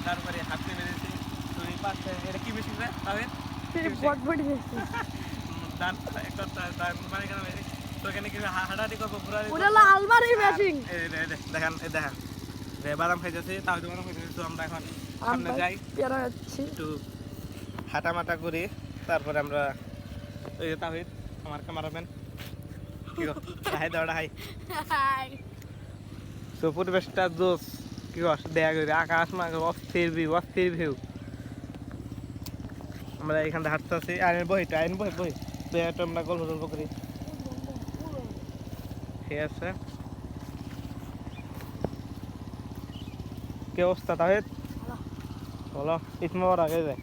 তারপরে হাঁটতে বেরিয়েছি দুই পাশে এটা কি বেশি রে তাহলে বটবটি বেশি দান মানে কেন তো এখানে কি হাঁটাহাঁটি করবো ঘোরা ওটা হলো আলমারি মেশিন দেখেন দেখেন বাদাম খাইতেছি তাও বাদাম খাইতেছি তো আমরা এখন সামনে যাই পেয়ারা যাচ্ছি একটু হাঁটামাটা করি তারপরে আমরা ওই যে তাহিদ আমার ক্যামেরাম্যান কি গো হাই দাওড়া হাই তো পরিবেশটা জোস কি গো দেখা করি আকাশ মা অস্থির ভিউ আমরা এখানে হাঁটতে আছি আইনের বইটা আইন বই বই একটু আমরা গল্প করি ঠিক আছে কি অবস্থা তাহিদ বলো ইসমা রাখে যায়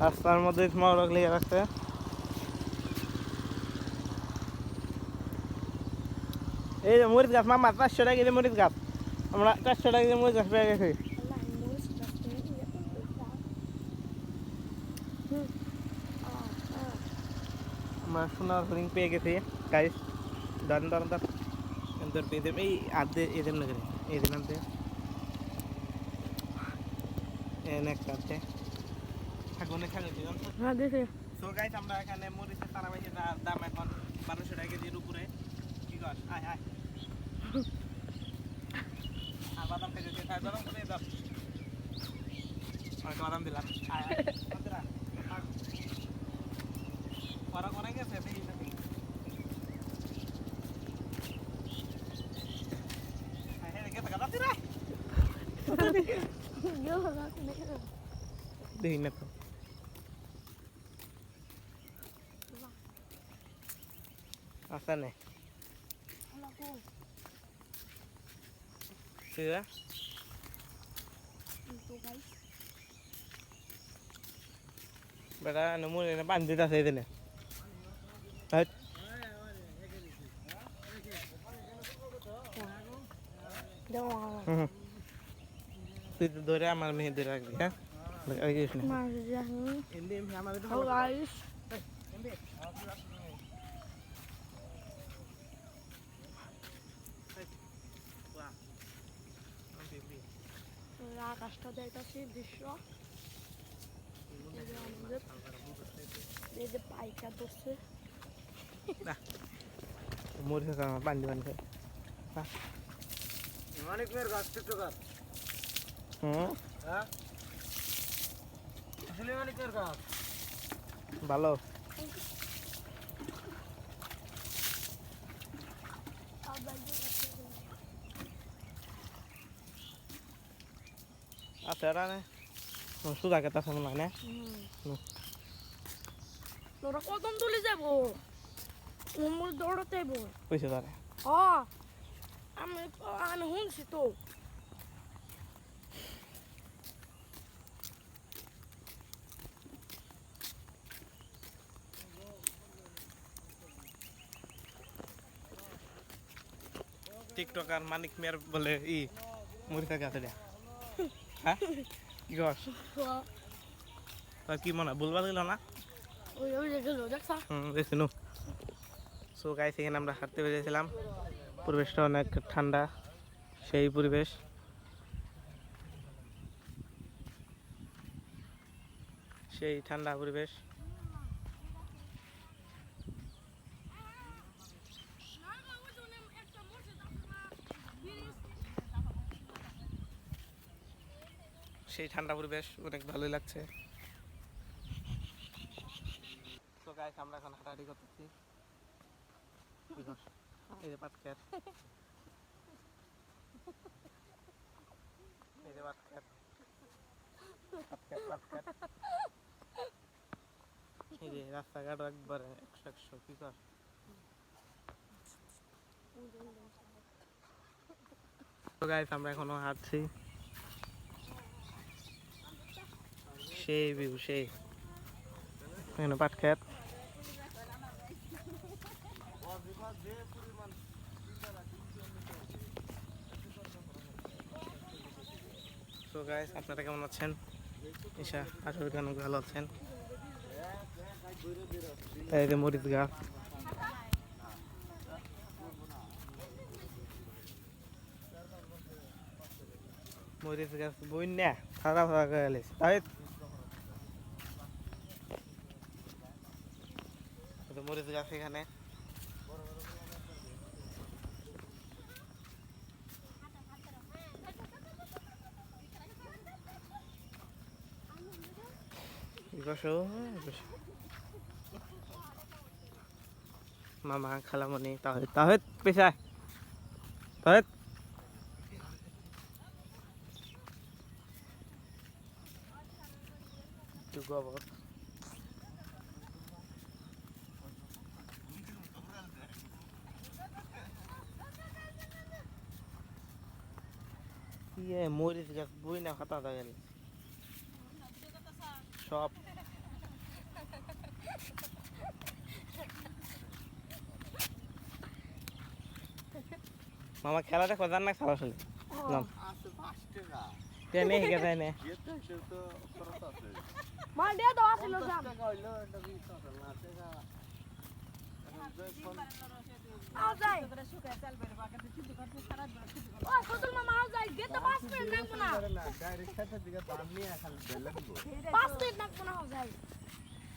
রাস্তার মধ্যে ইসমা রাখলে রাখছে এই যে মরিচ গাছ মামা 500 টাকা কেজি মরিচ গাছ আমরা 400 টাকা কেজি মরিচ গাছ পেয়ে গেছি আমরা সোনার হরিং পেয়ে গেছি গাইস দান এদের পেয়ে দেব এই আধে এদের না করে এই দিন আনতে নেক্সট আছে থাকুন এখানে দিলাম হ্যাঁ দেখে সো গাইস আমরা এখানে মরিচের তারা বাইছের দাম এখন 1200 টাকা কেজির উপরে কি কর আয় আয় আর বাদাম খেতে দিয়ে তাই বাদাম করে দাও আর বাদাম দিলাম আয় আয় ওরা করে গেছে দেখি না আয় হে গেছে গাদা দিরা দেখি না তো আসা নেই Sữa Bà nó mua này nó bắn thì ta thấy thế này hết Tôi ra mà mình tôi ra gì ha được ai gì này Hello guys আকাশটা দেখতেছি দৃশ্য এই যে পাইকা ধরছে মরিচ খাওয়া পানি পানি খাই অনেক মেয়ের গাছ টিকটকার হ্যাঁ আসলে অনেকের গাছ ভালো আছে এরা নে সুদা কেতা সামনে না তোরা কদম তুলে যাবো মোর দৌড়াতে যাবো কইছে তারে আমি আমি শুনছি তো টিকটকার মানিক মিয়ার বলে ই মরিচা গাছে দেয়া হ্যাঁ কি কর কি মনে বলবা দিল না দেখছি নু সো গাইস এখানে আমরা হাঁটতে বেরিয়েছিলাম পরিবেশটা অনেক ঠান্ডা সেই পরিবেশ সেই ঠান্ডা পরিবেশ সেই ঠান্ডা পরিবেশ অনেক ভালোই লাগছে তো গাইস আমরা এখন হাঁটাহাঁটি করতেছি এই যে পাট খেত এই যে পাট খেত এই যে রাস্তাঘাট একবারে 100 কি কর তো গাইস আমরা এখনো হাঁটছি সেই ভিউ সেই এখানে পাট খেত তো গাইস আপনারা কেমন আছেন ঈশা আশা করি অনেক ভালো আছেন এই যে মরিচ গাছ মরিচ গাছ বই না খারাপ হয়ে গেলে তাই মরিচ গাছ এখানে মামা খালামণি তাহিদ তাহিদ পেশায় তাহিদ গোবর ইয়ে মরিচ গাছ বই না খাতা গেল সব মামা খেলা দেখো জান না সরাসরি নাম টেনে হিগে যায় না মা দিয়ে দাও আসলে জাম আও যাই ও কত মামা আও যাই গেতে 5 মিনিট লাগবে না ডাইরেক্ট সাথে দিকে দাম নিয়ে খালি বেলা দিব 5 মিনিট লাগবে না আও যাই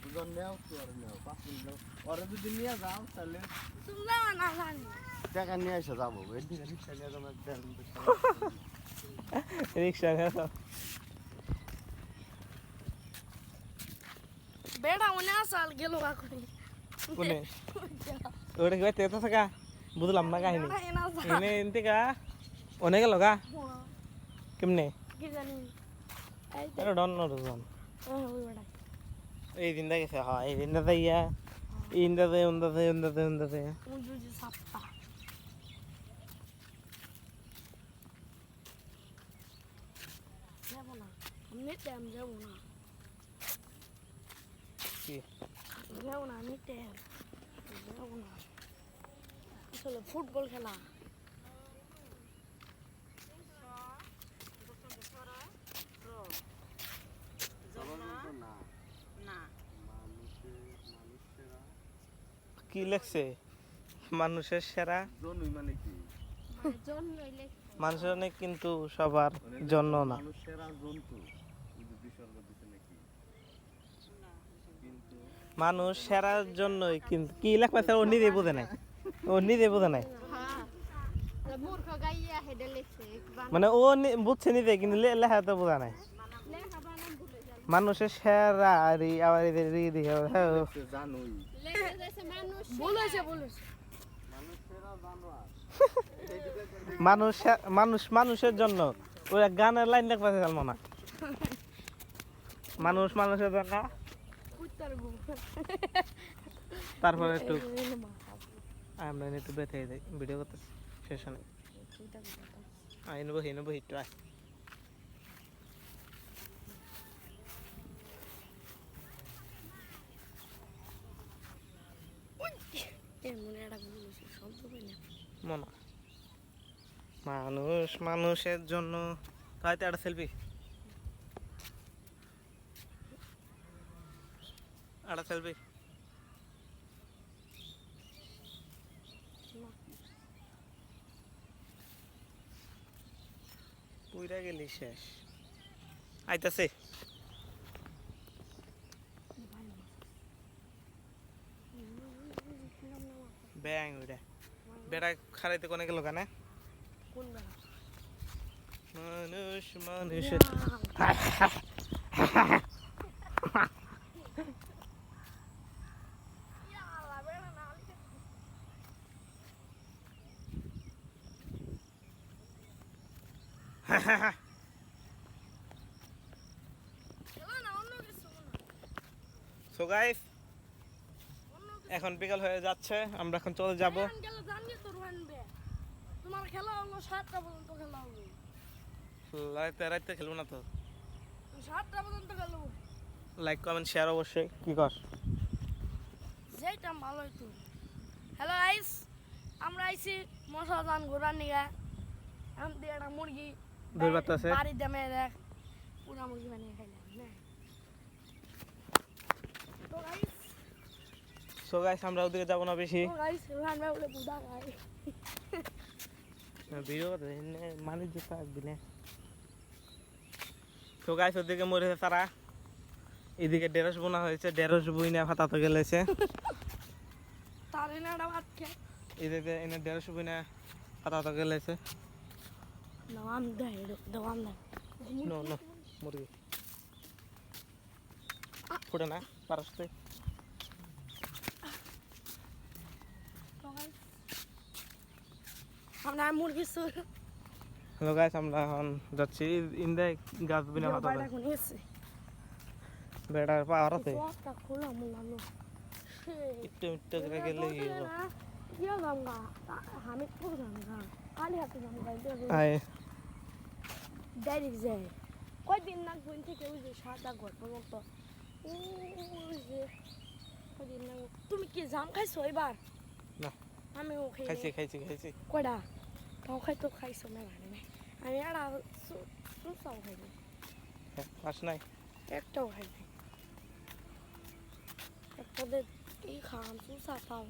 দুজন নেও তো আর নেও 5 মিনিট নাও আর যদি নিয়ে যাও তাহলে তুমি যাও না জানি টাকা নিয়ে এসে যাবো এদিকে রিক্সা নিয়ে যাবো রিক্সা বেড়া মনে আসাল গেল কাকুনি কোনে ওটা কি তেতো থাকা বুঝলাম না কাহিনী এনে এনতে কা অনেক গেল গা কেমনে কি জানি এই এটা ডন নরজন ওই বেড়া এই দিনটা গেছে হ্যাঁ এই দিনটা ইয়া ইন্দাতে উন্দাতে উন্দাতে উন্দাতে উজুজি সাপ্পা যাবো না আমি টাইম যাবো না কি যাবো না আমি টাইম যাবো না আসলে ফুটবল খেলা কি লেখছে মানুষের সেরা জন্যই মানে কি মানুষের অনেক কিন্তু সবার জন্য না মানুষের আর জন্তু বিসর্গ দিতে নাকি কিন্তু মানুষ সেরার জন্যই কিন্তু কি লেখা ও নিজে বোঝে নাই ও নিজে বোঝে নাই মূর্খ গাইয়া হেডে লেখছে মানে ও বুঝছে নিজে কিন্তু লেখা তো বোঝা নাই লেখা বানান ভুলে গেল মানুষের সেরা আর আবার সে জানোই বলেছে মানুষেরা জানোয়ার মানুষের জন্য ওই গানের লাইন লেখা চাল না মানুষ মানুষের জন্য কুত্তার গু তারপরে একটু আমরা একটু বেঁধে যাই ভিডিও করতে সেশনে নেবো একটু আয় মনে একটা বলেছে শব্দ পাই না মনে মানুষ মানুষের জন্য হয়তো একটা সেলফি একটা সেলফি পুইরা গেলি শেষ আইতাছে ব্যাং ওইটা বেড়া খারাইতে কোনে গেল কানে কোন বেলা মানুষ মানুষ সো গাইস এখন বিকাল হয়ে যাচ্ছে আমরা এখন চলে যাব তোমার খেলা হলো 7টা পর্যন্ত খেলা হবে রাতে খেলবো না তো 7টা পর্যন্ত খেলবো লাইক কমেন্ট শেয়ার অবশ্যই কি কর যেটা ভালো হইতো হ্যালো গাইস আমরা আইছি মশা দান ঘোরার নিগা আম দিয়ে একটা মুরগি ধরবাত আছে বাড়ি দামে দেখ পুরা মুরগি বানিয়ে খাইলাম না তো গাইস সো গাইস আমরা ওদিকে যাব না বেশি তো গাইস রোহান ভাই বলে বুদা খাই ভিডিও করতে মানে যেতে আসবি না তো গাইস ওদিকে মরেছে তারা, এদিকে ঢেঁড়স বোনা হয়েছে, ঢেঁড়স বুই না ফাটাতে গেলেছে, তার এনাটা ভাত খেয়ে এদিকে এনে ঢেঁড়স বুই না ফাটাতে গেলেছে। দাম দেয় দাম দেয় নো নো মুরগি ফুটে না পারস তুই। আমরা মুরগি সুর হ্যালো গাইস, আমরা এখন যাচ্ছি ইন্দে গাছ বিনা ফাটাতে। বাইরে এখন এসে বেড়ার পাওয়ার আছে ফোনটা খোলা মুলানো একটু একটু করে গেলে কি হলো। ইয়া গামগা আমি পুরো গামগা আলি হাতে গামগা আয় ডাইরেক্ট যায় কয়দিন না বইন থেকে ওই যে সাদা গল্পের মতো ওই যে কয়দিন না তুমি কি জাম খাইছো এবার? না আমিও খাইছি খাইছি খাইছি। কয়টা তাও খাইতো খাইছো না জানি না আমি আর সুসাও খাইনি পাস নাই একটাও খাইনি একটাদের এই খান সুসা পাও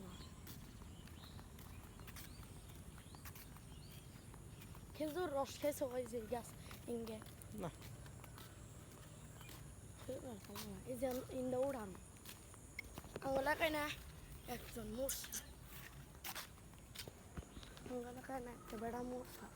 না খেজুর রস খেয়েছো ওই যে গাছ ইঙ্গে না এই যে ইন্দা উড়ান আঙুলা কাইনা একজন মূর্ছা আঙুলা কাইনা একটা বেড়া মূর্ছা